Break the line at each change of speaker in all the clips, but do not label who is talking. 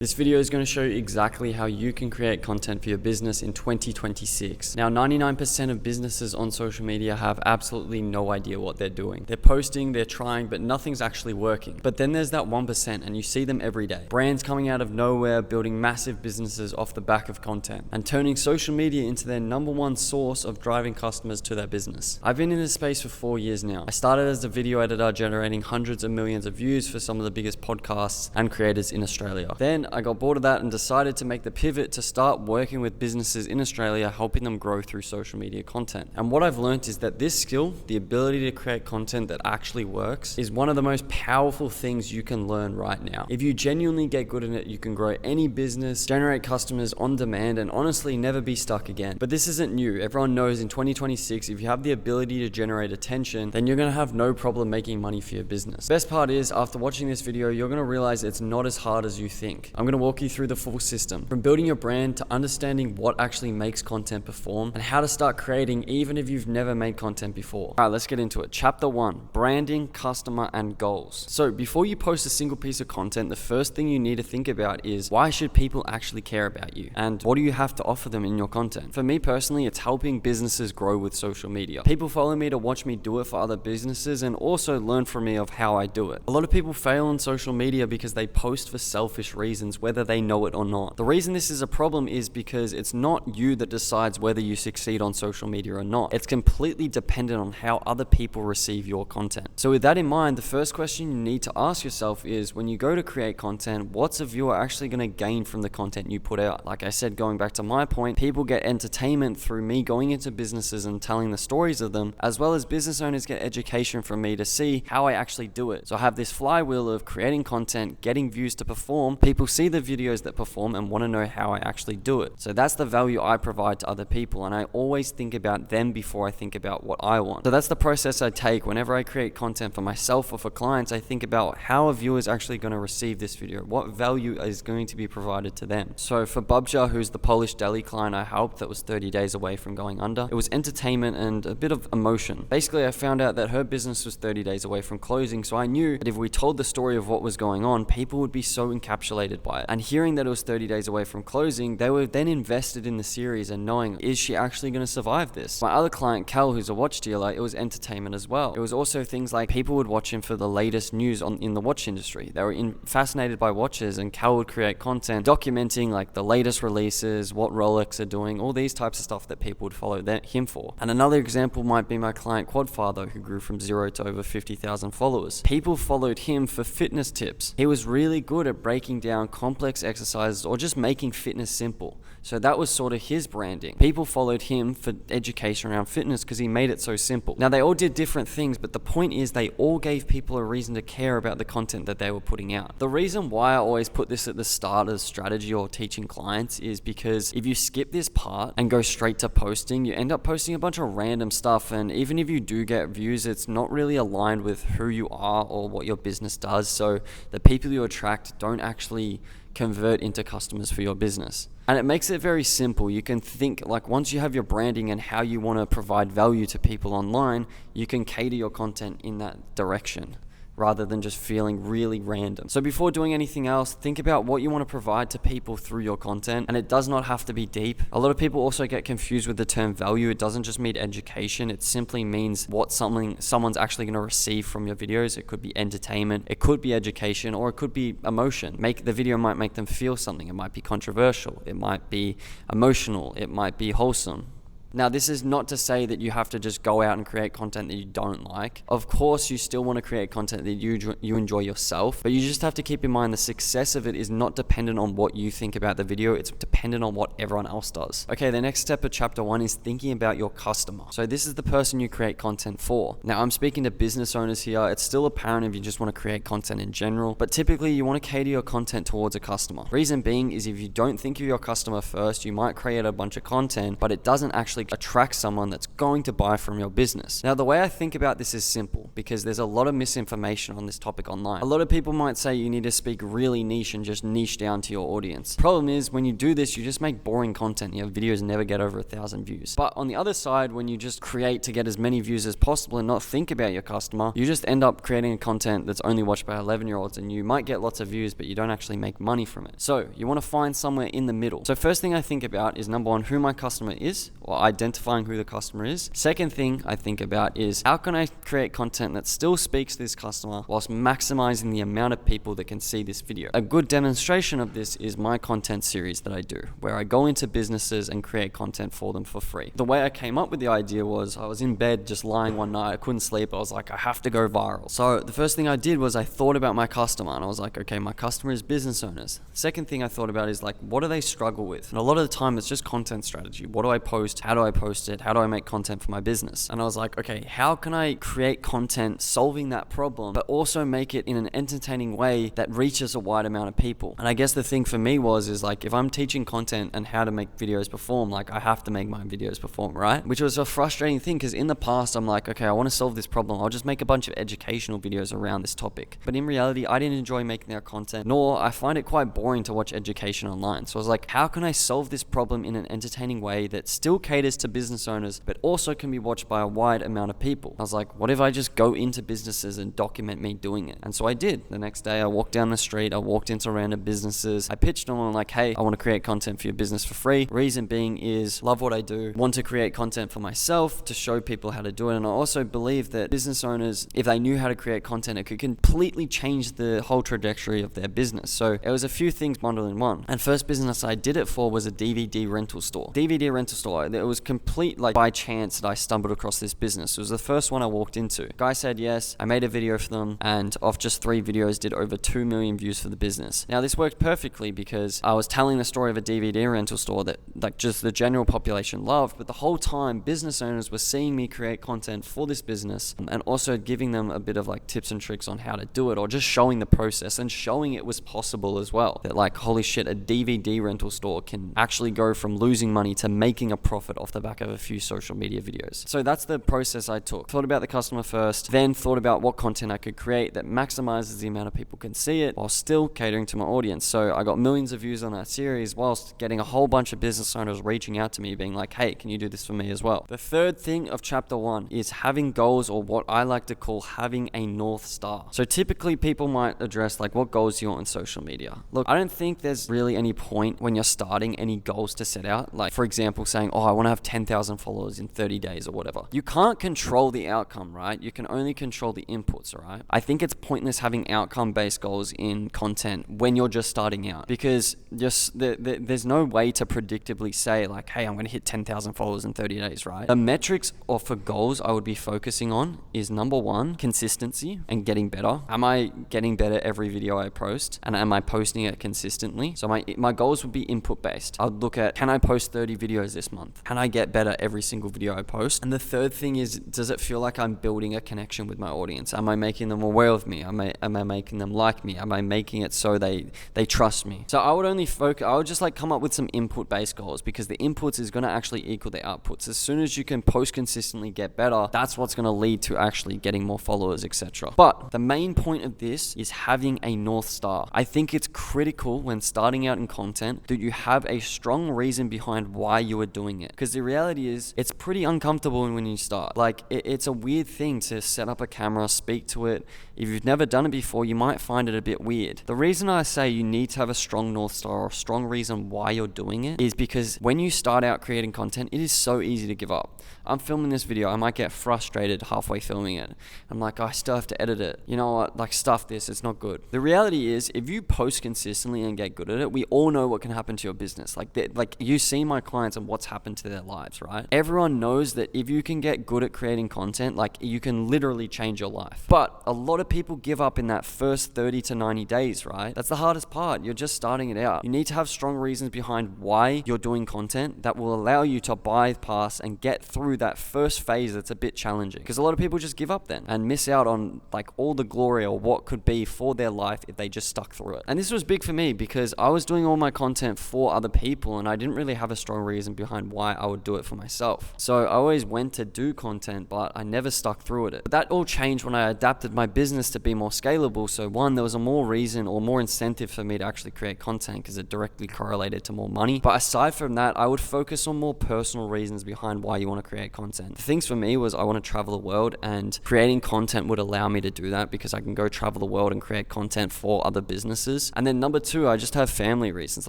This video is going to show you exactly how you can create content for your business in 2026. Now, 99% of businesses on social media have absolutely no idea what they're doing. They're posting, they're trying, but nothing's actually working. But then there's that 1%, and you see them every day. Brands coming out of nowhere, building massive businesses off the back of content, and turning social media into their number one source of driving customers to their business. I've been in this space for 4 years now. I started as a video editor, generating hundreds of millions of views for some of the biggest podcasts and creators in Australia. Then I got bored of that and decided to make the pivot to start working with businesses in Australia, helping them grow through social media content. And what I've learned is that this skill, the ability to create content that actually works, is one of the most powerful things you can learn right now. If you genuinely get good at it, you can grow any business, generate customers on demand, and honestly never be stuck again. But this isn't new. Everyone knows in 2026, if you have the ability to generate attention, then you're going to have no problem making money for your business. Best part is, after watching this video, you're going to realize it's not as hard as you think. I'm going to walk you through the full system, from building your brand to understanding what actually makes content perform and how to start creating even if you've never made content before. All right, let's get into it. Chapter 1, branding, customer, and goals. So before you post a single piece of content, the first thing you need to think about is, why should people actually care about you? And what do you have to offer them in your content? For me personally, it's helping businesses grow with social media. People follow me to watch me do it for other businesses and also learn from me of how I do it. A lot of people fail on social media because they post for selfish reasons, whether they know it or not. The reason this is a problem is because it's not you that decides whether you succeed on social media or not. It's completely dependent on how other people receive your content. So with that in mind, the first question you need to ask yourself is, when you go to create content, what's a viewer actually going to gain from the content you put out? Like I said, going back to my point, people get entertainment through me going into businesses and telling the stories of them, as well as business owners get education from me to see how I actually do it. So I have this flywheel of creating content, getting views to perform. People see the videos that perform and want to know how I actually do it. So that's the value I provide to other people, and I always think about them before I think about what I want. So that's the process I take whenever I create content for myself or for clients. I think about how a viewer is actually going to receive this video, what value is going to be provided to them. So for Babja, who's the Polish deli client I helped that was 30 days away from going under, it was entertainment and a bit of emotion. Basically, I found out that her business was 30 days away from closing, so I knew that if we told the story of what was going on, people would be so encapsulated by it. And hearing that it was 30 days away from closing, they were then invested in the series and knowing, is she actually going to survive this? My other client, Cal, who's a watch dealer, it was entertainment as well. It was also things like people would watch him for the latest news in the watch industry. They were fascinated by watches, and Cal would create content documenting like the latest releases, what Rolex are doing, all these types of stuff that people would follow him for. And another example might be my client Quadfather, who grew from 0 to over 50,000 followers. People followed him for fitness tips. He was really good at breaking down complex exercises or just making fitness simple. So that was sort of his branding. People followed him for education around fitness because he made it so simple. Now, they all did different things, but the point is they all gave people a reason to care about the content that they were putting out. The reason why I always put this at the start as strategy or teaching clients is because if you skip this part and go straight to posting, you end up posting a bunch of random stuff, and even if you do get views, it's not really aligned with who you are or what your business does. So the people you attract don't actually convert into customers for your business. And it makes it very simple. You can think like, once you have your branding and how you want to provide value to people online, you can cater your content in that direction, rather than just feeling really random. So before doing anything else, think about what you want to provide to people through your content, and it does not have to be deep. A lot of people also get confused with the term value. It doesn't just mean education. It simply means what someone's actually going to receive from your videos. It could be entertainment, it could be education, or it could be emotion. The video might make them feel something. It might be controversial, it might be emotional, it might be wholesome. Now, this is not to say that you have to just go out and create content that you don't like. Of course, you still want to create content that you enjoy yourself, but you just have to keep in mind the success of it is not dependent on what you think about the video. It's dependent on what everyone else does. Okay, the next step of chapter 1 is thinking about your customer. So this is the person you create content for. Now, I'm speaking to business owners here. It's still apparent if you just want to create content in general, but typically you want to cater your content towards a customer. Reason being is, if you don't think of your customer first, you might create a bunch of content, but it doesn't actually actually attract someone that's going to buy from your business. Now, the way I think about this is simple, because there's a lot of misinformation on this topic online. A lot of people might say you need to speak really niche and just niche down to your audience. Problem is, when you do this, you just make boring content. Your videos never get over 1,000 views. But on the other side, when you just create to get as many views as possible and not think about your customer, you just end up creating a content that's only watched by 11-year-olds, and you might get lots of views, but you don't actually make money from it. So you want to find somewhere in the middle. So first thing I think about is, number one, who my customer is, or identifying who the customer is. Second thing I think about is, how can I create content that still speaks to this customer whilst maximizing the amount of people that can see this video. A good demonstration of this is my content series that I do, where I go into businesses and create content for them for free. The way I came up with the idea was, I was in bed just lying one night, I couldn't sleep, I was like, I have to go viral. So the first thing I did was I thought about my customer, and I was like, okay, my customer is business owners. Second thing I thought about is, like, what do they struggle with? And a lot of the time it's just content strategy. What do I post? How do I post it? How do I make content for my business? And I was like, okay, how can I create content solving that problem, but also make it in an entertaining way that reaches a wide amount of people? And I guess the thing for me is like, if I'm teaching content and how to make videos perform, like, I have to make my videos perform, right? Which was a frustrating thing, because in the past I'm like, okay, I want to solve this problem, I'll just make a bunch of educational videos around this topic. But in reality, I didn't enjoy making that content, nor I find it quite boring to watch education online. So I was like, how can I solve this problem in an entertaining way that still caters to business owners, but also can be watched by a wide amount of people? I was like, what if I just go into businesses and document me doing it? And so I did. The next day I walked down the street, I walked into random businesses, I pitched them on, like, hey, I want to create content for your business for free. Reason being is, love what I do, want to create content for myself to show people how to do it. And I also believe that business owners, if they knew how to create content, it could completely change the whole trajectory of their business. So it was a few things bundled in one. And first business I did it for was a DVD rental store. DVD rental store. It was complete, like, by chance that I stumbled across this business. It was the first one I walked into. Guy said yes. I made a video for them, and off just 3 videos did over 2 million views for the business. Now this worked perfectly because I was telling the story of a DVD rental store that, like, just the general population loved, but the whole time business owners were seeing me create content for this business, and also giving them a bit of, like, tips and tricks on how to do it, or just showing the process and showing it was possible as well. That, like, holy shit, a DVD rental store can actually go from losing money to making a profit off the back of a few social media videos. So that's the process I took. Thought about the customer first, then thought about what content I could create that maximizes the amount of people can see it while still catering to my audience. So I got millions of views on that series whilst getting a whole bunch of business owners reaching out to me being like, hey, can you do this for me as well? The third thing of chapter 1 is having goals, or what I like to call having a North Star. So typically people might address, like, what goals do you want on social media? Look, I don't think there's really any point when you're starting any goals to set out. Like, for example, saying, oh, I want to have 10,000 followers in 30 days or whatever. You can't control the outcome, right? You can only control the inputs, all right? I think it's pointless having outcome-based goals in content when you're just starting out, because there's no way to predictably say, like, hey, I'm going to hit 10,000 followers in 30 days, right? The metrics or for goals I would be focusing on is, number 1, consistency and getting better. Am I getting better every video I post? And am I posting it consistently? So my goals would be input-based. I would look at, can I post 30 videos this month? Can I get better every single video I post? And the third thing is, does it feel like I'm building a connection with my audience? Am I making them aware of me? Am I making them like me? Am I making it so they trust me? So I would only focus, I would just, like, come up with some input-based goals, because the inputs is going to actually equal the outputs. As soon as you can post consistently, get better, that's what's going to lead to actually getting more followers, etc. But the main point of this is having a North Star. I think it's critical when starting out in content that you have a strong reason behind why you are doing it, because the reality is it's pretty uncomfortable when you start. Like, it's a weird thing to set up a camera, speak to it. If you've never done it before, you might find it a bit weird. The reason I say you need to have a strong North Star, or a strong reason why you're doing it, is because when you start out creating content, it is so easy to give up. I'm filming this video, I might get frustrated halfway filming it. I'm like, I still have to edit it. You know what, like, stuff this, it's not good. The reality is, if you post consistently and get good at it, we all know what can happen to your business. Like you see my clients and what's happened to their lives, right? Everyone knows that if you can get good at creating content, like, you can literally change your life. But a lot of people give up in that first 30 to 90 days, right? That's the hardest part. You're just starting it out. You need to have strong reasons behind why you're doing content that will allow you to bypass and get through that first phase that's a bit challenging. Because a lot of people just give up then and miss out on, like, all the glory or what could be for their life if they just stuck through it. And this was big for me because I was doing all my content for other people and I didn't really have a strong reason behind why I would do it for myself. So I always went to do content, but I never stuck through it. But that all changed when I adapted my business to be more scalable. So one, there was a more reason or more incentive for me to actually create content because it directly correlated to more money. But aside from that, I would focus on more personal reasons behind why you want to create content. The things for me was I want to travel the world, and creating content would allow me to do that because I can go travel the world and create content for other businesses. And then number two, I just have family reasons.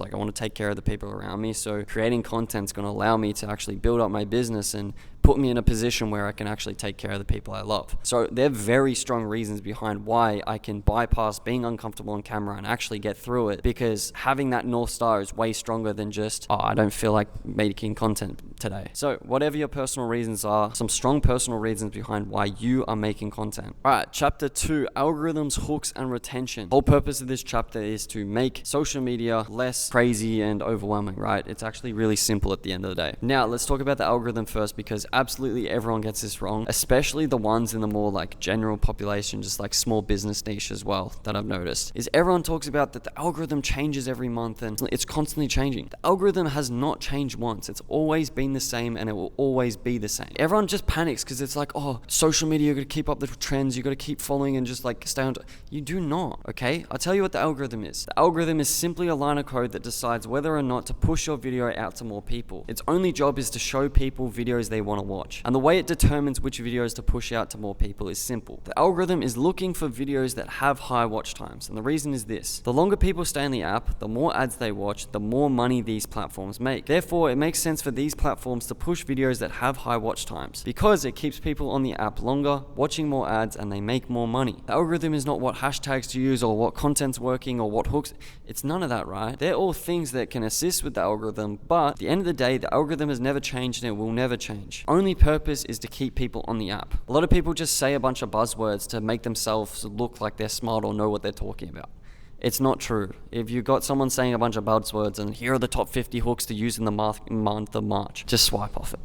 Like I want to take care of the people around me. So creating content is going to allow me to actually build up my business and put me in a position where I can actually take care of the people I love. So they're very strong reasons behind why I can bypass being uncomfortable on camera and actually get through it, because having that North Star is way stronger than just, oh, I don't feel like making content today. So whatever your personal reasons are, some strong personal reasons behind why you are making content. All right, chapter 2, algorithms, hooks, and retention. The whole purpose of this chapter is to make social media less crazy and overwhelming, right? It's actually really simple at the end of the day. Now, let's talk about the algorithm first, because absolutely everyone gets this wrong, especially the ones in the more like general population, just like small business niche as well, that I've noticed, is everyone talks about that the algorithm changes every month and it's constantly changing. The algorithm has not changed once. It's always been the same and it will always be the same. Everyone just panics because it's like, oh, social media, you got to keep up the trends, you got to keep following and just like stay on. You do not, okay? I'll tell you what the algorithm is. The algorithm is simply a line of code that decides whether or not to push your video out to more people. Its only job is to show people videos they want to watch. And the way it determines which videos to push out to more people is simple. The algorithm is looking for videos that have high watch times. And the reason is this: the longer people stay in the app, the more ads they watch, the more money these platforms make. Therefore, it makes sense for these platforms to push videos that have high watch times, because it keeps people on the app longer, watching more ads, and they make more money. The algorithm is not what hashtags to use or what content's working or what hooks. It's none of that, right? They're all things that can assist with the algorithm, but at the end of the day, the algorithm has never changed and it will never change. Only purpose is to keep people on the app. A lot of people just say a bunch of buzzwords to make themselves look like they're smart or know what they're talking about. It's not true. If you got someone saying a bunch of buzzwords and here are the top 50 hooks to use in the month of March, just swipe off it.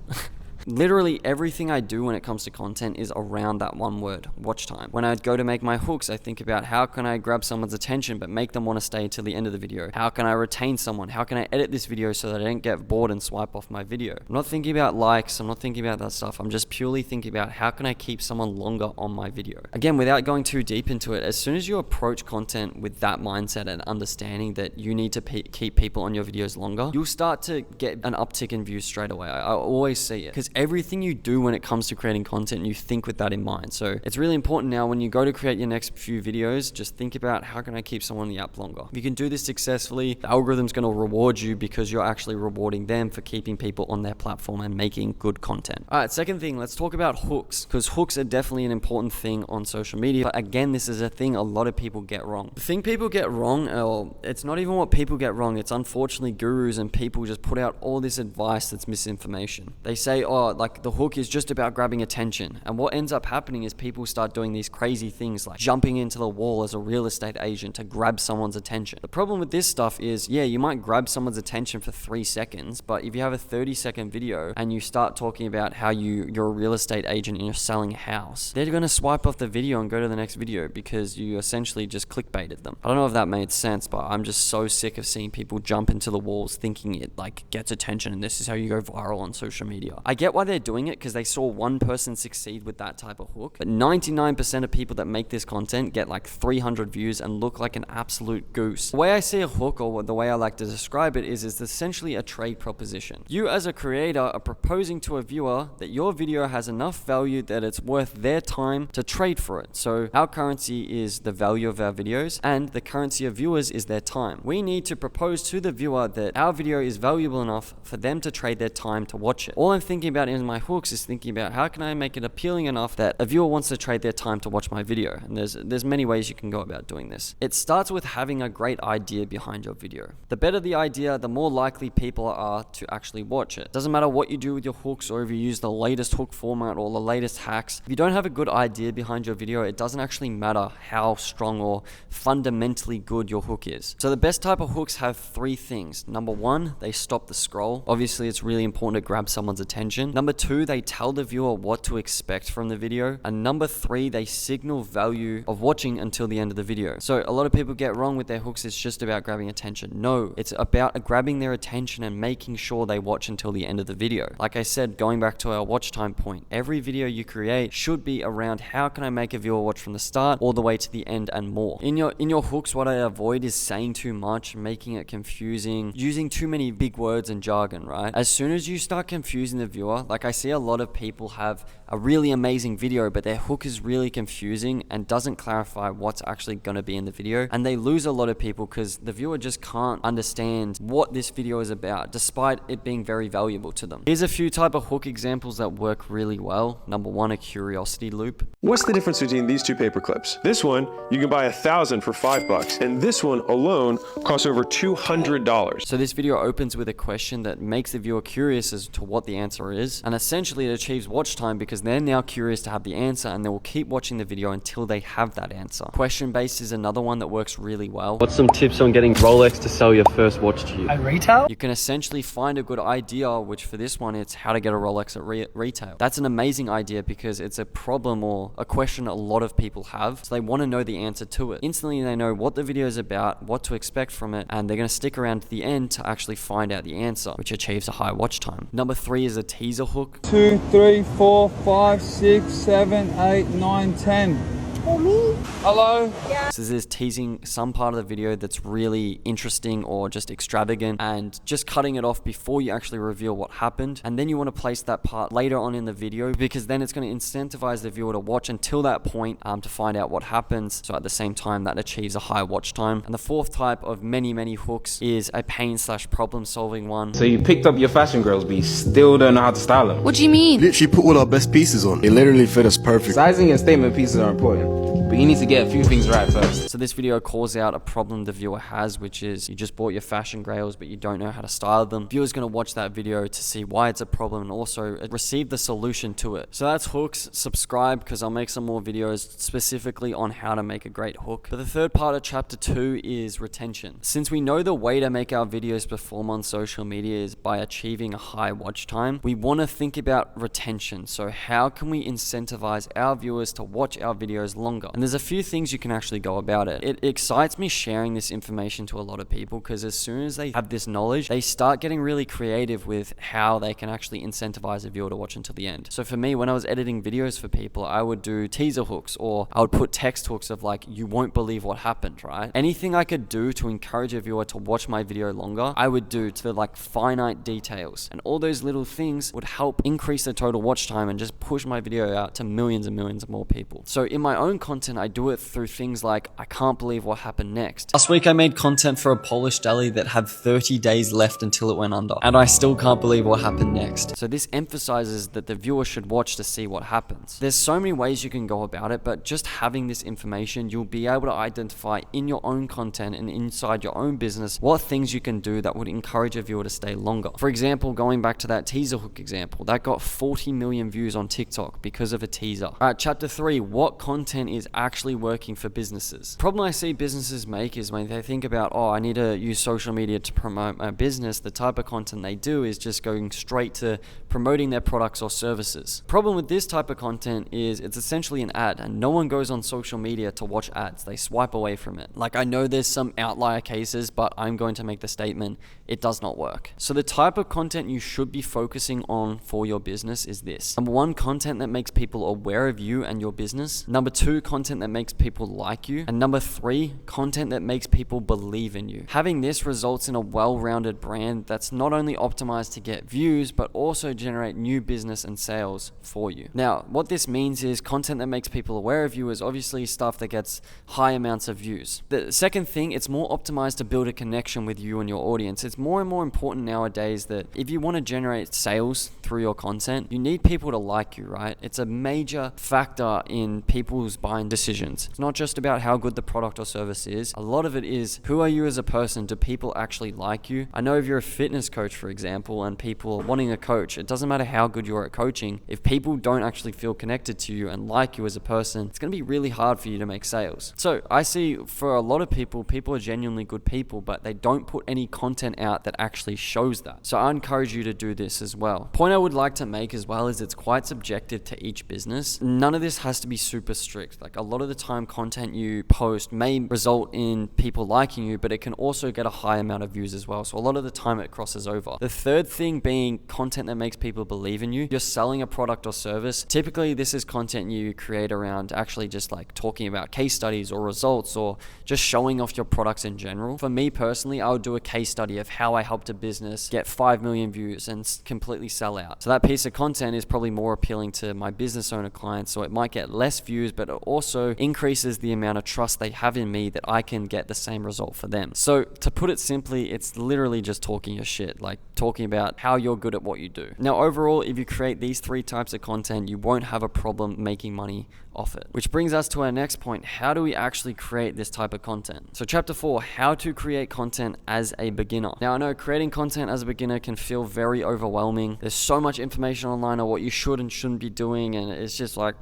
Literally everything I do when it comes to content is around that one word, watch time. When I go to make my hooks, I think about how can I grab someone's attention but make them want to stay till the end of the video? How can I retain someone? How can I edit this video so that I don't get bored and swipe off my video? I'm not thinking about likes, I'm not thinking about that stuff. I'm just purely thinking about how can I keep someone longer on my video? Again, without going too deep into it, as soon as you approach content with that mindset and understanding that you need to keep people on your videos longer, you'll start to get an uptick in views straight away. I always see it, because everything you do when it comes to creating content, you think with that in mind. So it's really important now when you go to create your next few videos, just think about how can I keep someone on the app longer. If you can do this successfully, the algorithm's going to reward you because you're actually rewarding them for keeping people on their platform and making good content. All right, second thing, let's talk about hooks, because hooks are definitely an important thing on social media. But again, this is a thing a lot of people get wrong. The thing people get wrong, it's not even what people get wrong. It's unfortunately gurus and people just put out all this advice that's misinformation. They say, oh, like the hook is just about grabbing attention. And what ends up happening is people start doing these crazy things like jumping into the wall as a real estate agent to grab someone's attention. The problem with this stuff is, yeah, you might grab someone's attention for 3 seconds, but if you have a 30-second video and you start talking about how you're a real estate agent and you're selling a house, they're going to swipe off the video and go to the next video because you essentially just clickbaited them. I don't know if that made sense, but I'm just so sick of seeing people jump into the walls thinking it like gets attention and this is how you go viral on social media. I get why they're doing it because they saw one person succeed with that type of hook, but 99% of people that make this content get like 300 views and look like an absolute goose. The way I see a hook, or the way I like to describe it, is essentially a trade proposition. You as a creator are proposing to a viewer that your video has enough value that it's worth their time to trade for it. So our currency is the value of our videos and the currency of viewers is their time. We need to propose to the viewer that our video is valuable enough for them to trade their time to watch it. All I'm thinking about in my hooks is thinking about how can I make it appealing enough that a viewer wants to trade their time to watch my video. And there's many ways you can go about doing this. It starts with having a great idea behind your video. The better the idea, the more likely people are to actually watch it. Doesn't matter what you do with your hooks or if you use the latest hook format or the latest hacks. If you don't have a good idea behind your video, it doesn't actually matter how strong or fundamentally good your hook is. So the best type of hooks have 3 things. Number 1, they stop the scroll. Obviously, it's really important to grab someone's attention. attention. Number 2, they tell the viewer what to expect from the video. And number 3, they signal value of watching until the end of the video. So a lot of people get wrong with their hooks. It's just about grabbing attention. No, it's about grabbing their attention and making sure they watch until the end of the video. Like I said, going back to our watch time point, every video you create should be around how can I make a viewer watch from the start all the way to the end and more. In your hooks, what I avoid is saying too much, making it confusing, using too many big words and jargon, right? As soon as you start confusing the viewer, like I see a lot of people have a really amazing video, but their hook is really confusing and doesn't clarify what's actually going to be in the video. And they lose a lot of people because the viewer just can't understand what this video is about, despite it being very valuable to them. Here's a few type of hook examples that work really well. Number 1, a curiosity loop.
What's the difference between these two paper clips? This one, you can buy 1,000 for $5, and this one alone costs over $200.
So this video opens with a question that makes the viewer curious as to what the answer is, and essentially it achieves watch time because they're now curious to have the answer, and they will keep watching the video until they have that answer. Question based is another one that works really well. What's some tips on getting Rolex to sell your first watch to you?
At retail?
You can essentially find a good idea, which for this one, it's how to get a Rolex at retail. That's an amazing idea because it's a problem or a question a lot of people have. So they want to know the answer to it. Instantly, they know what the video is about, what to expect from it, and they're going to stick around to the end to actually find out the answer, which achieves a high watch time. Number 3 is a teaser hook.
2, 3, 4, 5, 6, 7, 8, 9, 10. For me? Hello?
Yeah. So there's teasing some part of the video that's really interesting or just extravagant and just cutting it off before you actually reveal what happened. And then you want to place that part later on in the video because then it's going to incentivize the viewer to watch until that point to find out what happens. So at the same time, that achieves a high watch time. And the 4th type of many hooks is a pain/problem solving one.
So you picked up your fashion girls, but you still don't know how to style them.
What do you mean?
Literally put all our best pieces on. It literally fit us perfect.
Sizing and statement pieces are important, but you need to get a few things right first.
So this video calls out a problem the viewer has, which is you just bought your fashion grails, but you don't know how to style them. Viewer's going to watch that video to see why it's a problem and also receive the solution to it. So that's hooks. Subscribe because I'll make some more videos specifically on how to make a great hook. But the 3rd part of chapter 2 is retention. Since we know the way to make our videos perform on social media is by achieving a high watch time, we want to think about retention. So how can we incentivize our viewers to watch our videos longer? And there's a few things you can actually go about it. It excites me sharing this information to a lot of people because as soon as they have this knowledge, they start getting really creative with how they can actually incentivize a viewer to watch until the end. So for me, when I was editing videos for people, I would do teaser hooks or I would put text hooks of like, you won't believe what happened, right? Anything I could do to encourage a viewer to watch my video longer, I would do to like finite details. And all those little things would help increase the total watch time and just push my video out to millions and millions of more people. So in my own content, I do it through things like, I can't believe what happened next. Last week I made content for a Polish deli that had 30 days left until it went under, and I still can't believe what happened next. So this emphasizes that the viewer should watch to see what happens. There's so many ways you can go about it, but just having this information, you'll be able to identify in your own content and inside your own business what things you can do that would encourage a viewer to stay longer. For example, going back to that teaser hook example, that got 40 million views on TikTok because of a teaser. All right, chapter 3, what content is actually working for businesses? Problem I see businesses make is when they think about, oh, I need to use social media to promote my business, the type of content they do is just going straight to promoting their products or services. Problem with this type of content is it's essentially an ad, and no one goes on social media to watch ads. They swipe away from it. Like, I know there's some outlier cases, but I'm going to make the statement, it does not work. So the type of content you should be focusing on for your business is this. Number 1, content that makes people aware of you and your business. Number 2, content that makes people like you. And number 3, content that makes people believe in you. Having this results in a well-rounded brand that's not only optimized to get views, but also generate new business and sales for you. Now, what this means is content that makes people aware of you is obviously stuff that gets high amounts of views. The second thing, it's more optimized to build a connection with you and your audience. It's more and more important nowadays that if you want to generate sales through your content, you need people to like you, right? It's a major factor in people's buying decisions. It's not just about how good the product or service is. A lot of it is, who are you as a person? Do people actually like you? I know if you're a fitness coach, for example, and people are wanting a coach, it doesn't matter how good you are at coaching. If people don't actually feel connected to you and like you as a person, it's going to be really hard for you to make sales. So I see for a lot of people are genuinely good people, but they don't put any content out that actually shows that. So I encourage you to do this as well. Point I would like to make as well is it's quite subjective to each business. None of this has to be super strict. Like a lot of the time, content you post may result in people liking you, but it can also get a high amount of views as well. So a lot of the time it crosses over. The third thing being content that makes people believe in you. You're selling a product or service. Typically this is content you create around actually just like talking about case studies or results or just showing off your products in general. For me personally, I would do a case study of how I helped a business get 5 million views and completely sell out. So that piece of content is probably more appealing to my business owner clients. So it might get less views, but it also increases the amount of trust they have in me that I can get the same result for them. So to put it simply, it's literally just talking your shit, like talking about how you're good at what you do. Now, overall, if you create these 3 types of content, you won't have a problem making money off it. Which brings us to our next point. How do we actually create this type of content? So chapter 4, how to create content as a beginner. Now, I know creating content as a beginner can feel very overwhelming. There's so much information online on what you should and shouldn't be doing, and it's just like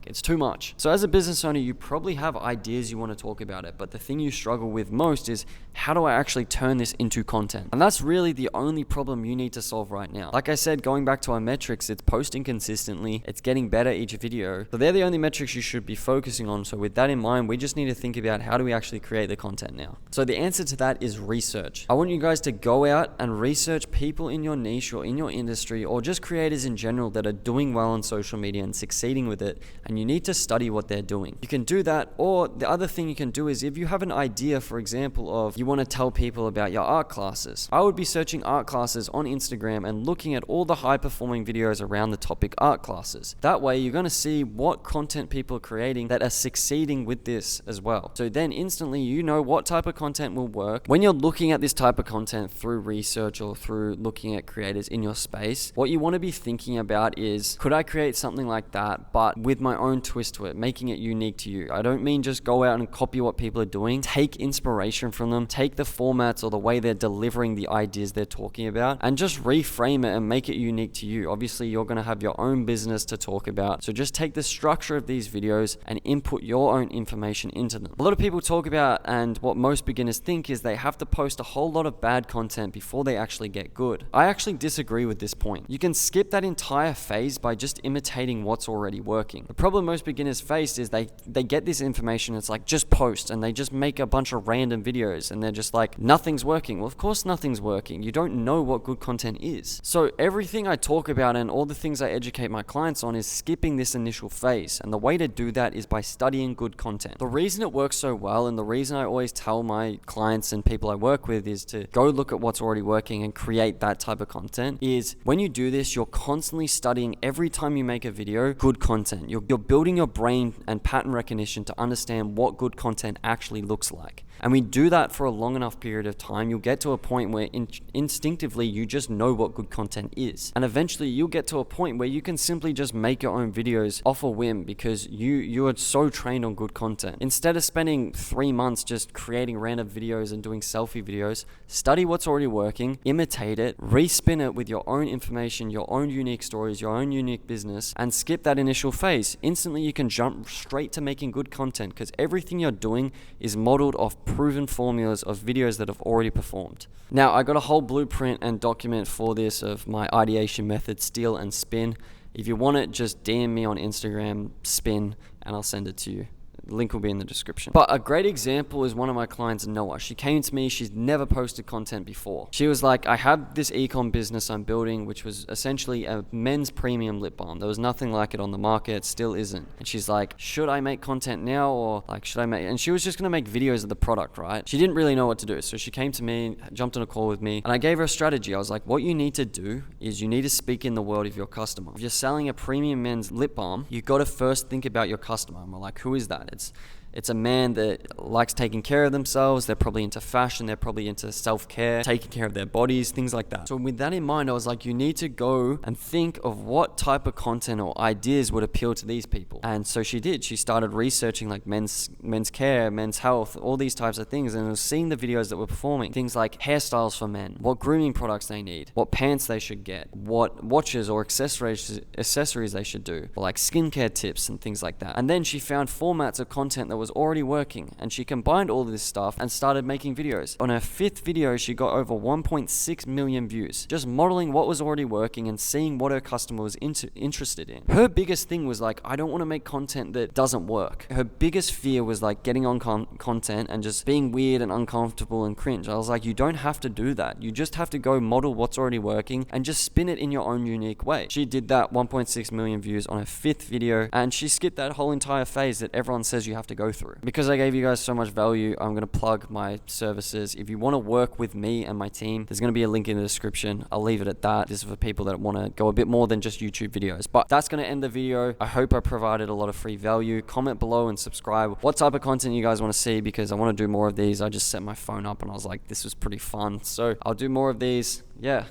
it's too much. So as a business owner, you probably have ideas you want to talk about it, but the thing you struggle with most is, how do I actually turn this into content? And that's really the only problem you need to solve right now. Like I said, going back to our metrics, it's posting consistently, it's getting better each video. So they're the only metrics you should be focusing on. So with that in mind, we just need to think about, how do we actually create the content now? So the answer to that is research. I want you guys to go out and research people in your niche or in your industry, or just creators in general that are doing well on social media and succeeding with it. And you need to study what they're doing. You can do that, or the other thing you can do is, if you have an idea, for example, of you want to tell people about your art classes, I would be searching art classes on Instagram and looking at all the high performing videos around the topic art classes. That way you're going to see what content people are creating that are succeeding with this as well. So then instantly you know what type of content will work. When you're looking at this type of content through research or through looking at creators in your space, what you want to be thinking about is, could I create something like that, but with my own twist to it, making it unique to you? I don't mean just go out and copy what people are doing. Take inspiration from them, take the formats or the way they're delivering the ideas they're talking about, and just reframe it and make it unique to you. Obviously, you're going to have your own business to talk about, so just take the structure of these videos and input your own information into them. A lot of people talk about, and what most beginners think, is they have to post a whole lot of bad content before they actually get good. I actually disagree with this point. You can skip that entire phase by just imitating what's already working. The problem most beginners face is they get this information, it's like, just post, and they just make a bunch of random videos and they're just like, nothing's working. Well, of course nothing's working. You don't know what good content is. So everything I talk about and all the things I educate my clients on is skipping this initial phase, and the way to do that is by studying good content. The reason it works so well, and the reason I always tell my clients and people I work with, is to go look at what's already working and create that type of content, is when you do this, you're constantly studying every time you make a video good content. You're building your brain and pattern recognition to understand what good content actually looks like. And we do that for a long enough period of time, you'll get to a point where instinctively you just know what good content is. And eventually you'll get to a point where you can simply just make your own videos off a whim, because you are so trained on good content. Instead of spending 3 months just creating random videos and doing selfie videos, study what's already working, imitate it, respin it with your own information, your own unique stories, your own unique business, and skip that initial phase. Instantly you can jump straight to making good content, because everything you're doing is modeled off proven formulas of videos that have already performed. Now, I got a whole blueprint and document for this of my ideation method, steal and spin. If you want it, just DM me on Instagram, spin, and I'll send it to you. The link will be in the description. But a great example is one of my clients, Noah. She came to me, she's never posted content before. She was like, I have this e-com business I'm building, which was essentially a men's premium lip balm. There was nothing like it on the market, it still isn't. And she's like, should I make content now, or like, should I make, and she was just gonna make videos of the product, right? She didn't really know what to do. So she came to me, jumped on a call with me, and I gave her a strategy. I was like, what you need to do is you need to speak in the world of your customer. If you're selling a premium men's lip balm, you gotta first think about your customer. And we're like, who is that? It's a man that likes taking care of themselves. They're probably into fashion. They're probably into self-care, taking care of their bodies, things like that. So with that in mind, I was like, you need to go and think of what type of content or ideas would appeal to these people. And so she did. She started researching like men's care, men's health, all these types of things, and was seeing the videos that were performing. Things like hairstyles for men, what grooming products they need, what pants they should get, what watches or accessories they should do, or like skincare tips and things like that. And then she found formats of content that was already working, and she combined all of this stuff and started making videos. On her 5th video, she got over 1.6 million views, just modeling what was already working and seeing what her customer was interested in. Her biggest thing was like, I don't want to make content that doesn't work. Her biggest fear was like getting on content and just being weird and uncomfortable and cringe. I was like, you don't have to do that. You just have to go model what's already working and just spin it in your own unique way. She did that, 1.6 million views on her 5th video, and she skipped that whole entire phase that everyone says you have to go through. Because I gave you guys so much value, I'm going to plug my services. If you want to work with me and my team, there's going to be a link in the description. I'll leave it at that. This is for people that want to go a bit more than just YouTube videos. But that's going to end the video. I hope I provided a lot of free value. Comment below and subscribe what type of content you guys want to see, because I want to do more of these. I just set my phone up and I was like, this was pretty fun. So I'll do more of these. Yeah.